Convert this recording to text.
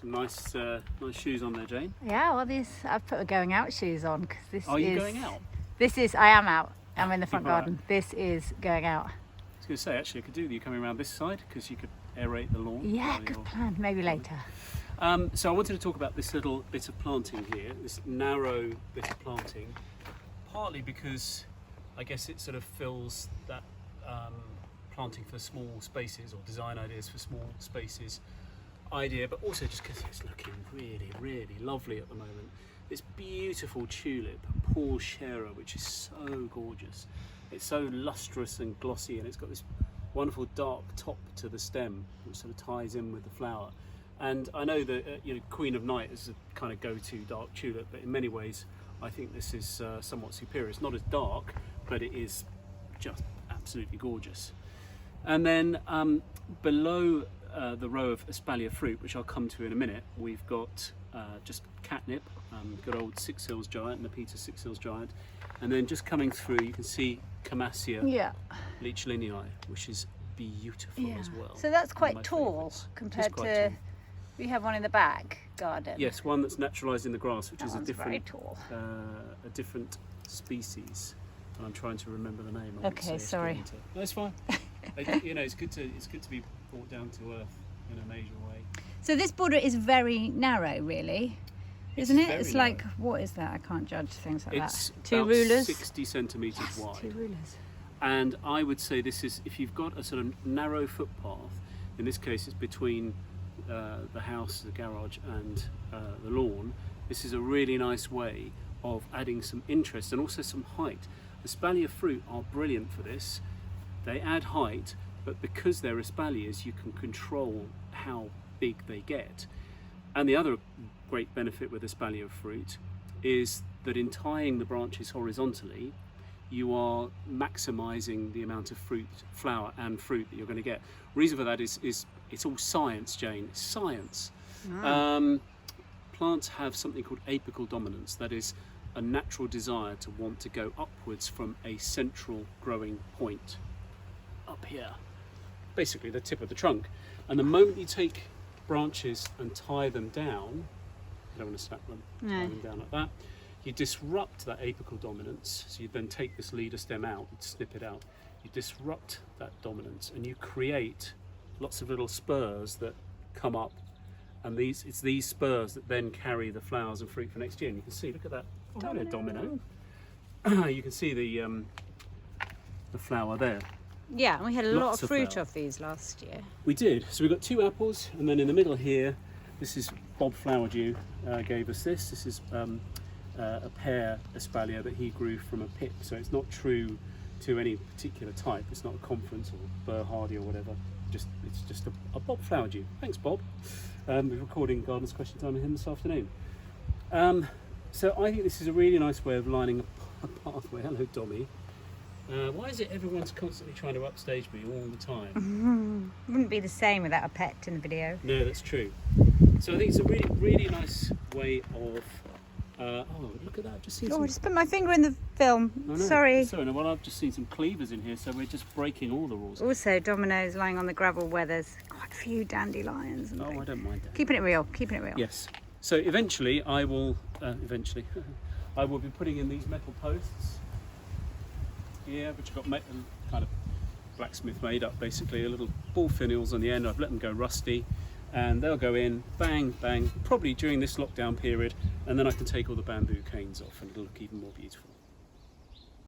Some nice shoes on there, Jane. Yeah, well, I've put my going out shoes on because this Are you going out? I am out. I'm in the front You are. garden. This is going out. I was going to say, actually, I could do with you coming around this side because you could aerate the lawn. Yeah, while good you're- plan. Maybe later. So I wanted to talk about this little bit of planting here, this narrow bit of planting, partly because I guess it sort of fills that planting for small spaces or design ideas for small spaces idea, but also just because it's looking really, really lovely at the moment. This beautiful tulip, Paul Scherer, which is so gorgeous. It's so lustrous and glossy, and it's got this wonderful dark top to the stem, which sort of ties in with the flower. And I know that Queen of Night is a kind of go-to dark tulip, but in many ways I think this is somewhat superior. It's not as dark, but it is just absolutely gorgeous. And then below the row of espalier fruit, which I'll come to in a minute, we've got just catnip, good old Six Hills Giant, Nepeta Six Hills Giant. And then just coming through, you can see Camassia Leachlinii, which is beautiful as well. So that's One of quite my tall favourites. compared It's quite to. tall. We have one in the back garden. Yes, one that's naturalised in the grass, which That is a one's very different, tall. a different species. And I'm trying to remember the name. I won't Okay, say sorry. Escalante. No, it's fine. It's good to be brought down to earth in a major way. So this border is very narrow, really, isn't it? very It's like, what is that? I can't judge things like It's that. Two about rulers. 60 centimetres wide. 2 rulers. And I would say this is, if you've got a sort of narrow footpath, in this case it's between the house, the garage and the lawn, this is a really nice way of adding some interest and also some height. Espalier fruit are brilliant for this. They add height, but because they're espaliers, you can control how big they get. And the other great benefit with espalier fruit is that in tying the branches horizontally, you are maximizing the amount of fruit, flower and fruit that you're going to get. Reason for that is it's all science, Jane. It's science. Plants have something called apical dominance, that is a natural desire to want to go upwards from a central growing point up here, basically the tip of the trunk. And the moment you take branches and tie them down, you don't want to snap them, tie them down like that, you disrupt that apical dominance. So you then take this leader stem out, snip it out, you disrupt that dominance and you create lots of little spurs that come up, and it's these spurs that then carry the flowers and fruit for next year. And you can see, look at that domino. You can see the flower there. Yeah, and we had a lot Lots of of fruit flower. off these last year. We did. So we've got 2 apples, and then in the middle here, this is Bob Flowerdew gave us this. This is a pear espalier that he grew from a pip, so it's not true to any particular type. It's not a conference or Burr Hardy or whatever. It's just a Bob Flowerdew. Thanks, Bob. We're recording Gardeners Question Time with him this afternoon. So I think this is a really nice way of lining a pathway. Hello, Dommy. Why is it everyone's constantly trying to upstage me all the time? Wouldn't be the same without a pet in the video. No, that's true. So I think it's a really, really nice way of. Oh, look at that! I've just seen Oh, I some. just put my finger in the film. Oh, no. Sorry. Sorry, no, well, I've just seen some cleavers in here, so we're just breaking all the rules. Also, dominoes lying on the gravel where there's quite a few dandelions and Oh, I things. don't mind that. Keeping it real, keeping it real. Yes. So eventually, I will. I will be putting in these metal posts. Yeah, which have got kind of blacksmith made up, basically, a little ball finials on the end. I've let them go rusty, and they'll go in, bang, bang, probably during this lockdown period, and then I can take all the bamboo canes off, and it'll look even more beautiful.